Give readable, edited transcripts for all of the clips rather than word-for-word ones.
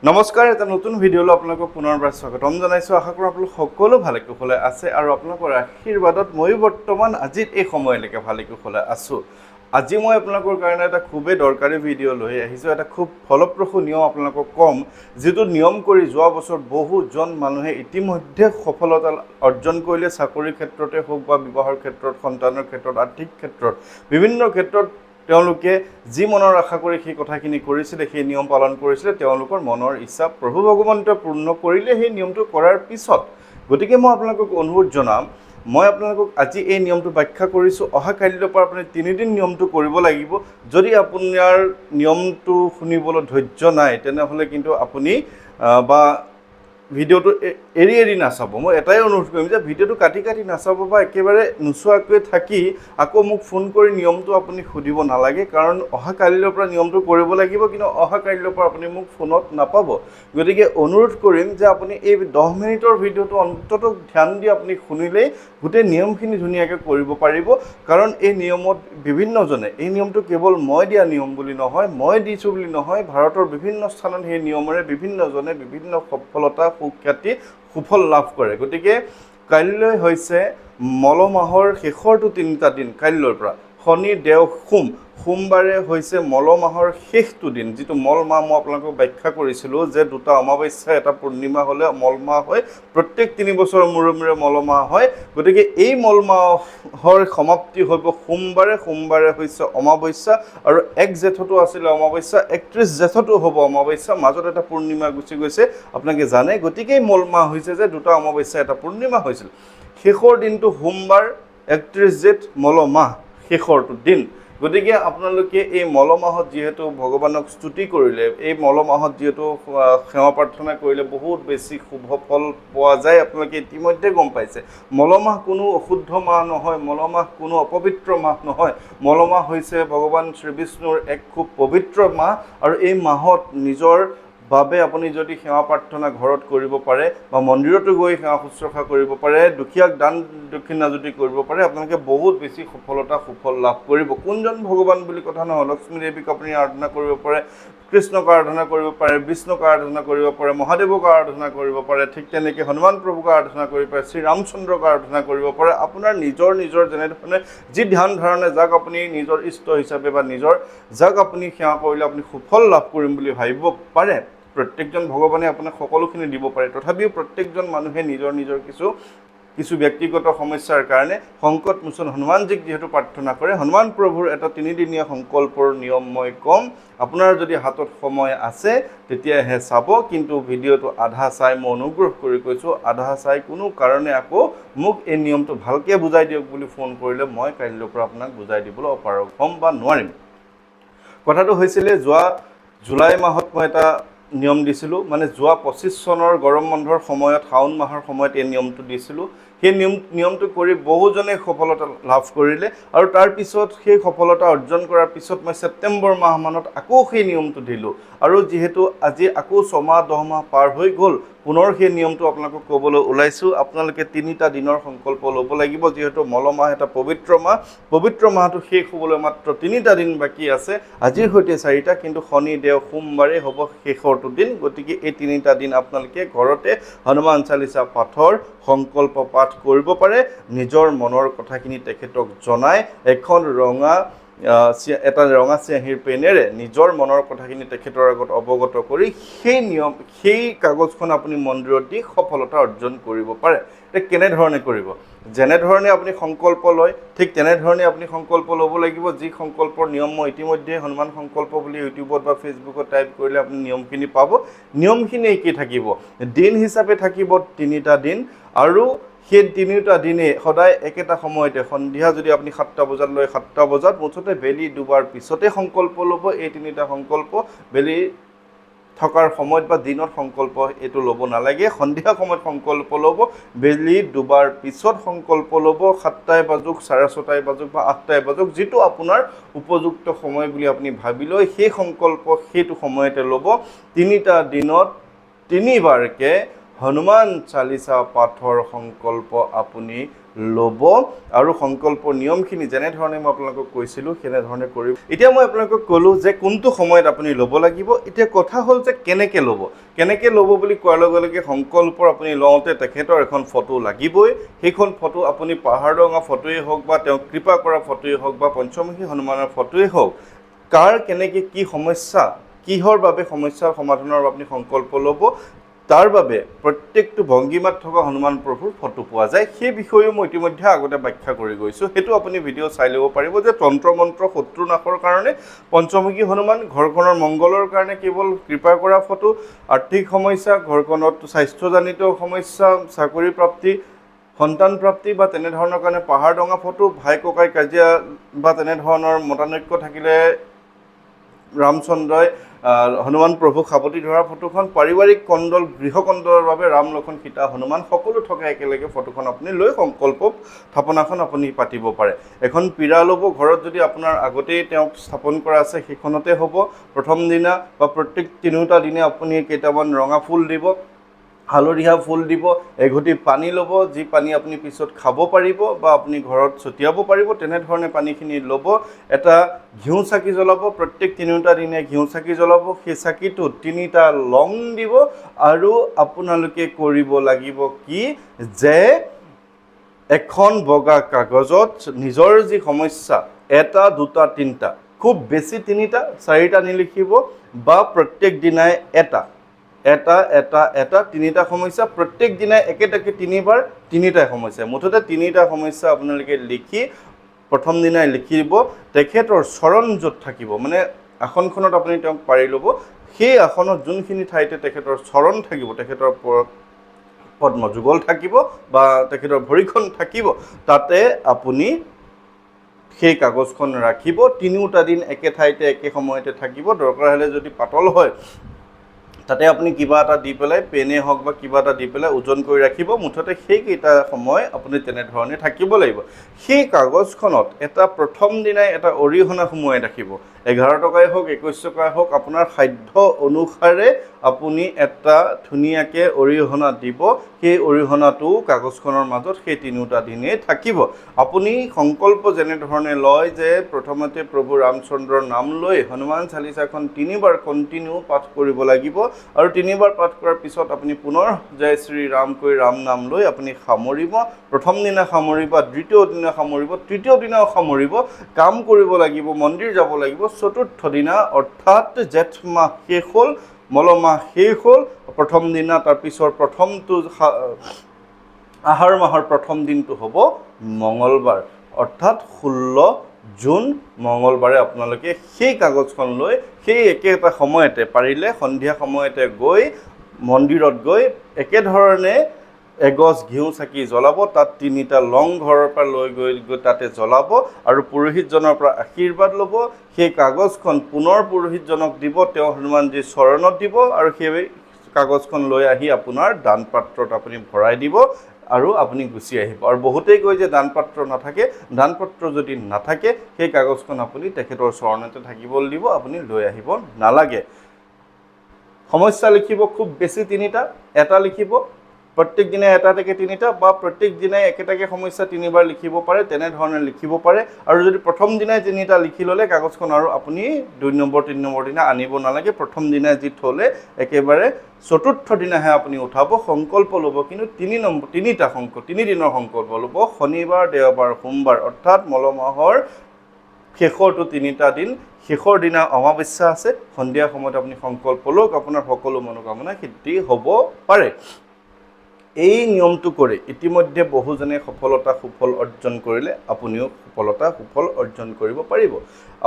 নমস্কাৰ, এটা নতুন ভিডিঅ'লৈ আপোনালোকক পুনৰবাৰ স্বাগতম জনাইছোঁ। আশা কৰোঁ আপোনালোক সকলো ভালে কুশলে আছে আৰু আপোনালোকৰ আশীৰ্বাদত ময়ো বৰ্তমান আজিত এই সময়লৈকে ভালে কুশলে আছোঁ। আজি মই আপোনালোকৰ কাৰণে এটা খুবেই দৰকাৰী ভিডিঅ' লৈ আহিছোঁ। এটা খুব ফলপ্ৰসূ নিয়ম আপোনালোকক ক'ম, যিটো নিয়ম কৰি যোৱা বছৰ বহুজন মানুহে ইতিমধ্যে সফলতা অৰ্জন কৰিলে। চাকৰিৰ ক্ষেত্ৰতে হওক বা বিবাহৰ ক্ষেত্ৰত, সন্তানৰ ক্ষেত্ৰত, আৰ্থিক ক্ষেত্ৰত, বিভিন্ন ক্ষেত্ৰত তেওঁলোকে যি মনৰ আশা কৰি সেই কথাখিনি কৰিছিলে, সেই নিয়ম পালন কৰিছিলে, তেওঁলোকৰ মনৰ ইচ্ছা প্ৰভু ভগৱন্তই পূৰ্ণ কৰিলে সেই নিয়মটো কৰাৰ পিছত। গতিকে মই আপোনালোকক অনুৰোধ জনাম, মই আপোনালোকক আজি এই নিয়মটো ব্যাখ্যা কৰিছোঁ। অহা কাইলৈৰ পৰা আপুনি 3 দিন নিয়মটো কৰিব লাগিব। যদি আপোনাৰ নিয়মটো শুনিবলৈ ধৈৰ্য নাই, তেনেহ'লে কিন্তু আপুনি বা ভিডিঅ'টো এৰি এৰি নাচাব। মই এটাই অনুৰোধ কৰিম যে ভিডিঅ'টো কাটি কাটি নাচাব বা একেবাৰে নোচোৱাকৈ থাকি আকৌ মোক ফোন কৰি নিয়মটো আপুনি সুধিব নালাগে, কাৰণ অহা কাইলৈৰ পৰা নিয়মটো কৰিব লাগিব, কিন্তু অহা কাইলৈৰ পৰা আপুনি মোক ফোনত নাপাব। গতিকে অনুৰোধ কৰিম যে আপুনি এই 10 মিনিটৰ ভিডিঅ'টো অন্ততঃ ধ্যান দি আপুনি শুনিলেই গোটেই নিয়মখিনি ধুনীয়াকৈ কৰিব পাৰিব। কাৰণ এই নিয়মত বিভিন্নজনে, এই নিয়মটো কেৱল মই দিয়া নিয়ম বুলি নহয়, মই দিছোঁ বুলি নহয়, ভাৰতৰ বিভিন্ন স্থানত সেই নিয়মেৰে বিভিন্নজনে বিভিন্ন সফলতা, সুখ্যাতি, সুফল লাভ কৰে। গতিকে কাইলৈ হৈছে মল মাহৰ শেষৰটো 3টা দিন। কাইলৈৰ পৰা শনি, দেও, সোমবাৰে হৈছে মল মাহৰ শেষটো দিন, যিটো মল মাহ মই আপোনালোকক ব্যাখ্যা কৰিছিলোঁ যে 2টা অমাৱস্যা, এটা পূৰ্ণিমা হ'লে মল মাহ হয়। প্ৰত্যেক 3 বছৰৰ মূৰে মূৰে মল মাহ হয়। গতিকে এই মল মাহৰ সমাপ্তি হ'ব সোমবাৰে। সোমবাৰে হৈছে অমাৱস্যা, আৰু 1 জেঠতো আছিলে অমাৱস্যা, 31 জেঠতো হ'ব অমাৱস্যা, মাজত এটা পূৰ্ণিমা গুচি গৈছে, আপোনালোকে জানে। গতিকে মল মাহ হৈছে যে 2টা অমাৱস্যা, এটা পূৰ্ণিমা হৈছিল। শেষৰ দিনটো সোমবাৰ, 31 জেঠ, মল মাহ শেষৰটো দিন। গতিকে আপোনালোকে এই মল মাহত যিহেতু ভগৱানক স্তুতি কৰিলে, এই মল মাহত যিহেতু সেৱা প্ৰাৰ্থনা কৰিলে বহুত বেছি শুভ ফল পোৱা যায়, আপোনালোকে ইতিমধ্যে গম পাইছে। মল মাহ কোনো অশুদ্ধ মাহ নহয়, মল মাহ কোনো অপবিত্ৰ মাহ নহয়। মল মাহ হৈছে ভগৱান শ্ৰীবিষ্ণুৰ এক খুব পবিত্ৰ মাহ, আৰু এই মাহত নিজৰ বাবে আপুনি যদি সেৱা প্ৰাৰ্থনা ঘৰত কৰিব পাৰে বা মন্দিৰতো গৈ সেৱা শুশ্ৰূষা কৰিব পাৰে, দুখীয়াক দান দক্ষিণা যদি কৰিব পাৰে, আপোনালোকে বহুত বেছি সফলতা, সুফল লাভ কৰিব। কোনজন ভগৱান বুলি কথা নহয়, লক্ষ্মী দেৱীক আপুনি আৰাধনা কৰিব পাৰে, কৃষ্ণক আৰাধনা কৰিব পাৰে, বিষ্ণুক আৰাধনা কৰিব পাৰে, মহাদেৱক আৰাধনা কৰিব পাৰে, ঠিক তেনেকৈ হনুমান প্ৰভুক আৰাধনা কৰিব পাৰে, শ্ৰীৰামচন্দ্ৰক আৰাধনা কৰিব পাৰে। আপোনাৰ নিজৰ যেনেধৰণে যি ধ্যান ধাৰণে যাক আপুনি নিজৰ ইষ্ট হিচাপে বা যাক আপুনি সেৱা কৰিলে আপুনি সুফল লাভ কৰিম বুলি ভাবিব পাৰে। প্ৰত্যেকজন ভগৱানে আপোনাক সকলোখিনি দিব পাৰে, তথাপিও প্ৰত্যেকজন মানুহে নিজৰ কিছু ব্যক্তিগত সমস্যাৰ কাৰণে সংকট মোচন হনুমানজীক যিহেতু প্ৰাৰ্থনা কৰে, হনুমান প্ৰভুৰ এটা 3 দিনীয়া সংকল্পৰ নিয়ম মই ক'ম। আপোনাৰ যদি হাতত সময় আছে তেতিয়াহে চাব, কিন্তু ভিডিঅ'টো আধা চাই, মই অনুগ্ৰহ কৰি কৈছোঁ, আধা চাই কোনো কাৰণে আকৌ মোক এই নিয়মটো ভালকৈ বুজাই দিয়ক বুলি ফোন কৰিলে মই কাইলৈৰ পৰা আপোনাক বুজাই দিবলৈ অপাৰগ হ'ম বা নোৱাৰিম। কথাটো হৈছিলে, যোৱা জুলাই মাহত মই এটা নিয়ম দিছিলোঁ, মানে যোৱা 25 চনৰ গৰম বন্ধৰ সময়ত, শাওণ মাহৰ সময়ত এই নিয়মটো দিছিলোঁ। সেই নিয়মটো কৰি বহুজনে সফলতা লাভ কৰিলে, আৰু তাৰপিছত সেই সফলতা অৰ্জন কৰাৰ পিছত মই ছেপ্টেম্বৰ মাহমানত আকৌ সেই নিয়মটো দিলোঁ। আৰু যিহেতু আজি আকৌ 6 মাহ 10 মাহ পাৰ হৈ গ'ল, পুনৰ সেই নিয়মটো আপোনালোকক ক'বলৈ ওলাইছোঁ। আপোনালোকে 3টা দিনৰ সংকল্প ল'ব লাগিব, যিহেতু মল মাহ এটা পবিত্ৰ মাহ। পবিত্ৰ মাহটো শেষ হ'বলৈ মাত্ৰ 3টা দিন বাকী আছে, আজিৰ সৈতে 4টা, কিন্তু শনি, দেও, সোমবাৰে হ'ব শেষৰটো দিন। গতিকে এই 3টা দিন আপোনালোকে ঘৰতে হনুমান চালিচা পাঠৰ সংকল্প পাঠ কৰিব পাৰে। নিজৰ মনৰ কথাখিনি তেখেতক জনাই এটা ৰঙা চিয়াঁহীৰ পেনেৰে নিজৰ মনৰ কথাখিনি তেখেতৰ আগত অৱগত কৰি সেই কাগজখন আপুনি মন্দিৰত দি সফলতা অৰ্জন কৰিব পাৰে। এতিয়া কেনেধৰণে কৰিব? যেনেধৰণে আপুনি সংকল্প লয়, ঠিক তেনেধৰণে আপুনি সংকল্প ল'ব লাগিব। যি সংকল্পৰ নিয়ম মই ইতিমধ্যে হনুমান সংকল্প বুলি ইউটিউবত বা ফেচবুকত টাইপ কৰিলে আপুনি নিয়মখিনি পাব। নিয়মখিনি কি থাকিব? দিন হিচাপে থাকিব 3টা দিন, আৰু সেই 3টা দিনে সদায় একেটা সময়তে, সন্ধিয়া যদি আপুনি 7টা বজাত লয় 7টা বজাত, মুঠতে বেলি ডুবাৰ পিছতে সংকল্প ল'ব। এই 3টা সংকল্প বেলি থকাৰ সময়ত বা দিনত সংকল্প এইটো ল'ব নালাগে, সন্ধিয়া সময়ত সংকল্প ল'ব, বেলি ডুবাৰ পিছত সংকল্প ল'ব। 7টাই বাজুক, 6:30টাই বাজুক বা 8টাই বাজুক, যিটো আপোনাৰ উপযুক্ত সময় বুলি আপুনি ভাবি লয়, সেই সংকল্প সেইটো সময়তে ল'ব। 3টা দিনত 3বাৰকৈ হনুমান চালিচা পাঠৰ সংকল্প আপুনি ল'ব আৰু সংকল্পৰ নিয়মখিনি যেনেধৰণে মই আপোনালোকক কৈছিলোঁ সেনেধৰণে কৰিব। এতিয়া মই আপোনালোকক ক'লোঁ যে কোনটো সময়ত আপুনি ল'ব লাগিব। এতিয়া কথা হ'ল যে কেনেকৈ ল'ব বুলি কোৱাৰ লগে লগে সংকল্পৰ আপুনি লওঁতে তেখেতৰ এখন ফটো লাগিবই। সেইখন ফটো আপুনি পাহাৰডঙা ফটোৱেই হওক বা তেওঁক কৃপা কৰা ফটোৱেই হওক বা পঞ্চমুখী হনুমানৰ ফটোৱেই হওক, কাৰ কেনেকৈ কি সমস্যা, কিহৰ বাবে সমস্যাৰ সমাধানৰ আপুনি সংকল্প ল'ব, তাৰ বাবে প্ৰত্যেকটো ভংগীমাত থকা হনুমান প্ৰভুৰ ফটো পোৱা যায়। সেই বিষয়েও মই ইতিমধ্যে আগতে ব্যাখ্যা কৰি গৈছোঁ। সেইটো আপুনি ভিডিঅ' চাই ল'ব পাৰিব যে তন্ত্ৰ মন্ত্ৰ শত্ৰু নাশৰ কাৰণে পঞ্চমুখী হনুমান, ঘৰখনৰ মংগলৰ কাৰণে কেৱল কৃপা কৰা ফটো, আৰ্থিক সমস্যা, ঘৰখনত স্বাস্থ্যজনিত সমস্যা, চাকৰি প্ৰাপ্তি, সন্তান প্ৰাপ্তি বা তেনেধৰণৰ কাৰণে পাহাৰ ডঙা ফটো, ভাই ককাই কাজিয়া বা তেনেধৰণৰ মতানৈক্য থাকিলে ৰামচন্দ্ৰই হনুমান প্ৰভুক সাৱটি ধৰা ফটোখন, পাৰিবাৰিক কণ্ডল গৃহকণ্ডলৰ বাবে ৰাম লক্ষ্মণ সীতা হনুমান সকলো থকা একেলগে ফটোখন আপুনি লৈ সংকল্প স্থাপনাখন আপুনি পাতিব পাৰে। এখন পীৰা ল'ব, ঘৰত যদি আপোনাৰ আগতেই তেওঁক স্থাপন কৰা আছে সেইখনতে হ'ব। প্ৰথম দিনা বা প্ৰত্যেক তিনিওটা দিনে আপুনি কেইটামান ৰঙা ফুল দিব, হালধীয়া ফুল দিব, এঘটি পানী ল'ব, যি পানী আপুনি পিছত খাব পাৰিব বা আপুনি ঘৰত ছটিয়াব পাৰিব, তেনেধৰণে পানীখিনি ল'ব। এটা ঘিউ চাকি জ্বলাব, প্ৰত্যেক তিনিওটা দিনে ঘিউ চাকি জ্বলাব। সেই চাকিটোত 3টা লং দিব আৰু আপোনালোকে কৰিব লাগিব কি যে এখন বগা কাগজত নিজৰ যি সমস্যা 1, 2, 3টা, খুব বেছি 3টা, 4টা নিলিখিব বা প্ৰত্যেক দিনাই এটা 3টা সমস্যা, প্ৰত্যেক দিনাই একেটাকে 3বাৰ 3টাই সমস্যা, মুঠতে 3টা সমস্যা আপোনালোকে লিখি প্ৰথম দিনাই লিখিব। তেখেতৰ চৰণ য'ত থাকিব, মানে আসনখনত আপুনি তেওঁক পাৰি ল'ব, সেই আসনত যোনখিনি ঠাইতে তেখেতৰ চৰণ থাকিব, তেখেতৰ পদ্মযুগল থাকিব বা তেখেতৰ ভৰিখন থাকিব, তাতে আপুনি সেই কাগজখন ৰাখিব। 3টা দিন একে ঠাইতে একে সময়তে থাকিব। দৰকাৰ হ'লে যদি পাতল হয় তাতে আপুনি কিবা এটা দি পেলাই, পেনে হওক বা কিবা এটা দি পেলাই ওজন কৰি ৰাখিব। মুঠতে সেইকেইটা সময় আপুনি তেনেধৰণে থাকিব লাগিব। সেই কাগজখনত এটা প্ৰথম দিনাই এটা অৰিহণা সোমোৱাই ৰাখিব। 11 টকাই হওক 21 টকাই হওক, আপোনাৰ সাধ্য অনুসাৰে আপুনি এটা ধুনীয়াকৈ অৰিহণা দিব। সেই অৰিহণাটো কাগজখনৰ মাজত সেই 3টা দিনেই থাকিব। আপুনি সংকল্প যেনেধৰণে লয় যে প্ৰথমতে প্ৰভু ৰামচন্দ্ৰৰ নাম লৈ হনুমান চালিচাখন 3বাৰ কণ্টিনিউ পাঠ কৰিব লাগিব আৰু 3বাৰ পাঠ কৰাৰ পিছত আপুনি পুনৰ জয় শ্ৰী ৰাম কৈ ৰাম নাম লৈ আপুনি সামৰিব। প্ৰথম দিনা সামৰিব, দ্বিতীয় দিনা সামৰিব, তৃতীয় দিনাও সামৰিব। কাম কৰিব লাগিব, মন্দিৰ যাব লাগিব। চতুৰ্থ দিনা অৰ্থাৎ জেঠ মাহ শেষ হ'ল, মল মাহ শেষ হ'ল, প্ৰথম দিনা তাৰপিছৰ প্ৰথমটো আহাৰ মাহৰ প্ৰথম দিনটো হ'ব মঙলবাৰ, অৰ্থাৎ 16 জুন মঙলবাৰে আপোনালোকে সেই কাগজখন লৈ সেই একেটা সময়তে পাৰিলে সন্ধিয়া সময়তে গৈ মন্দিৰত গৈ একেধৰণে এগছ ঘিউ চাকি জ্বলাব। তাত 3টা লং ঘৰৰ পৰা লৈ গৈ তাতে জ্বলাব আৰু পুৰোহিতজনৰ পৰা আশীৰ্বাদ ল'ব। সেই কাগজখন পুনৰ পুৰোহিতজনক দিব, তেওঁ হনুমানজীৰ চৰণত দিব আৰু সেই কাগজখন লৈ আহি আপোনাৰ দান পাত্ৰত আপুনি ভৰাই দিব আৰু আপুনি গুচি আহিব। আৰু বহুতেই কয় যে দান পাত্ৰ নাথাকে, দান পাত্ৰ যদি নাথাকে সেই কাগজখন আপুনি তেখেতৰ চৰণতে থাকিবলৈ দিব, আপুনি লৈ আহিব নালাগে। সমস্যা লিখিব খুব বেছি 3টা, এটা লিখিব, প্ৰত্যেক দিনাই এটাকে 3টা বা প্ৰত্যেক দিনাই একেটাকে সমস্যা 3বাৰ লিখিব পাৰে, তেনেধৰণে লিখিব পাৰে। আৰু যদি প্ৰথম দিনাই 3টা লিখি ল'লে কাগজখন আৰু আপুনি 2 নম্বৰ 3 নম্বৰ দিনা আনিব নালাগে। প্ৰথম দিনাই যি থ'লে একেবাৰে চতুৰ্থ দিনাহে আপুনি উঠাব, সংকল্প ল'ব। কিন্তু 3 দিনৰ সংকল্প ল'ব, শনিবাৰ, দেওবাৰ, সোমবাৰ, অৰ্থাৎ মল মাহৰ শেষৰটো 3টা দিন। শেষৰ দিনা অমাৱস্যা আছে, সন্ধিয়া সময়ত আপুনি সংকল্প লওক, আপোনাৰ সকলো মনোকামনা সিদ্ধি হ'ব পাৰে। এই নিয়মটো কৰি ইতিমধ্যে বহুজনে সফলতা সুফল অৰ্জন কৰিলে, আপুনিও সফলতা সুফল অৰ্জন কৰিব পাৰিব।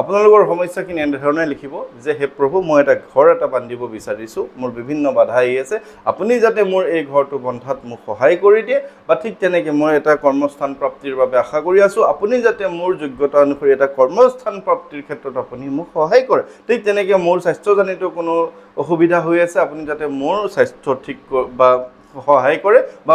আপোনালোকৰ সমস্যাখিনি এনেধৰণে লিখিব যে হে প্ৰভু, মই এটা ঘৰ এটা বান্ধিব বিচাৰিছোঁ, মোৰ বিভিন্ন বাধা আহি আছে, আপুনি যাতে মোৰ এই ঘৰটো বন্ধাত মোক সহায় কৰি দিয়ে। বা ঠিক তেনেকৈ মই এটা কৰ্মস্থান প্ৰাপ্তিৰ বাবে আশা কৰি আছোঁ, আপুনি যাতে মোৰ যোগ্যতা অনুসৰি এটা কৰ্মস্থান প্ৰাপ্তিৰ ক্ষেত্ৰত আপুনি মোক সহায় কৰে। ঠিক তেনেকৈ মোৰ স্বাস্থ্যজনিত কোনো অসুবিধা হৈ আছে, আপুনি যাতে মোৰ স্বাস্থ্য ঠিক বা সহায় কৰে, বা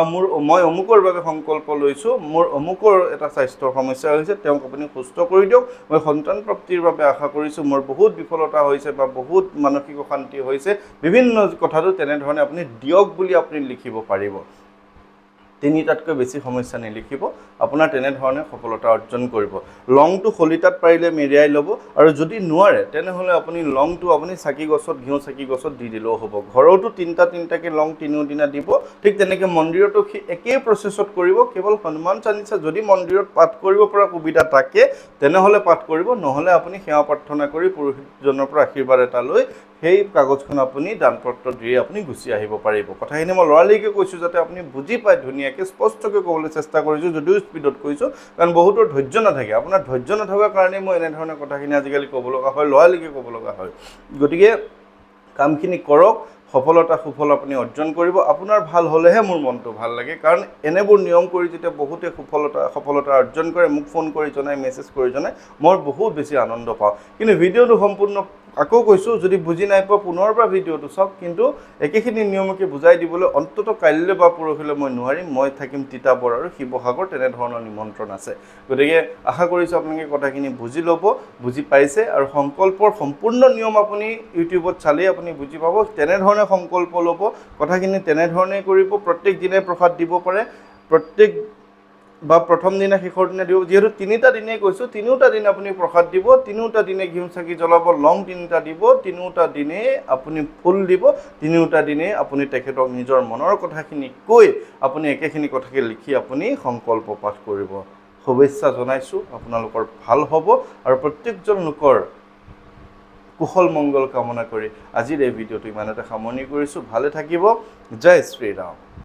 মই অমুকৰ বাবে সংকল্প লৈছোঁ, মোৰ অমুকৰ এটা স্বাস্থ্যৰ সমস্যা হৈছে, তেওঁক আপুনি সুস্থ কৰি দিয়ক। মই সন্তান প্ৰাপ্তিৰ বাবে আশা কৰিছোঁ, মোৰ বহুত বিফলতা হৈছে বা বহুত মানসিক অশান্তি হৈছে, বিভিন্ন কথাটো তেনেধৰণে আপুনি দিয়ক বুলি আপুনি লিখিব পাৰিব। তিনিটাতকৈ বেছি সমস্যা নিলিখিব আপোনাৰ তেনেধৰণে সফলতা অৰ্জন কৰিব লংটো খলিতাত পাৰিলে মেৰিয়াই ল'ব আৰু যদি নোৱাৰে তেনেহ'লে আপুনি লংটো আপুনি চাকি গছত ঘিউ চাকি গছত দি দিলেও হ'ব ঘৰতো তিনিটাকে লং তিনিওদিনা দিব ঠিক তেনেকৈ মন্দিৰতো একেই প্ৰচেছত কৰিব কেৱল হনুমান চালিচা যদি মন্দিৰত পাঠ কৰিব পৰা সুবিধা থাকে তেনেহ'লে পাঠ কৰিব নহ'লে আপুনি সেৱা প্ৰাৰ্থনা কৰি পুৰোহিতজনৰ পৰা আশীৰ্বাদ এটা লৈ সেই কাগজখন আপুনি দানপত্ৰ দি আপুনি গুচি আহিব পাৰিব কথাখিনি মই লৰালিকে কৈছোঁ যাতে আপুনি বুজি পায় ধুনীয়াকৈ স্পষ্টকৈ ক'বলৈ চেষ্টা কৰিছোঁ যদিও স্পীডত কৈছোঁ কাৰণ বহুতৰ ধৈৰ্য নাথাকে আপোনাৰ ধৈৰ্য নথকাৰ কাৰণে মই এনেধৰণৰ কথাখিনি আজিকালি ক'ব লগা হয় লৰালিকে ক'ব লগা হয় গতিকে কামখিনি কৰক সফলতা সুফল আপুনি অৰ্জন কৰিব আপোনাৰ ভাল হ'লেহে মোৰ মনটো ভাল লাগে কাৰণ এনেবোৰ নিয়ম কৰি যেতিয়া বহুতে সফলতা অৰ্জন কৰে মোক ফোন কৰি জনাই মেছেজ কৰি জনাই মই বহুত বেছি আনন্দ পাওঁ কিন্তু ভিডিঅ'টো সম্পূৰ্ণ আকৌ কৈছোঁ যদি বুজি নাই পোৱা পুনৰ পৰা ভিডিঅ'টো চাওক কিন্তু একেখিনি নিয়মকে বুজাই দিবলৈ অন্তত কাইলৈ বা পৰহিলৈ মই নোৱাৰিম মই থাকিম তিতাবৰ আৰু শিৱসাগৰ তেনেধৰণৰ নিমন্ত্ৰণ আছে গতিকে আশা কৰিছোঁ আপোনালোকে কথাখিনি বুজি ল'ব বুজি পাইছে আৰু সংকল্পৰ সম্পূৰ্ণ নিয়ম আপুনি ইউটিউবত চালেই আপুনি বুজি পাব তেনেধৰণে সংকল্প ল'ব কথাখিনি তেনেধৰণে কৰিব প্ৰত্যেক দিনাই প্ৰসাদ দিব পাৰে প্ৰত্যেক বা প্ৰথম দিনা শেষৰ দিনা দিব যিহেতু তিনিটা দিনেই কৈছোঁ তিনিওটা দিন আপুনি প্ৰসাদ দিব তিনিওটা দিনে ঘিউ চাকি জ্বলাব লং তিনিটা দিব তিনিওটা দিনেই আপুনি ফুল দিব তিনিওটা দিনেই আপুনি তেখেতক নিজৰ মনৰ কথাখিনি কৈ আপুনি একেখিনি কথাকে লিখি আপুনি সংকল্প পাঠ কৰিব শুভেচ্ছা জনাইছোঁ আপোনালোকৰ ভাল হ'ব আৰু প্ৰত্যেকজন লোকৰ কুশল মংগল কামনা কৰি আজিৰ এই ভিডিঅ'টো ইমানতে সামৰণি কৰিছোঁ ভালে থাকিব জয় শ্ৰীৰাম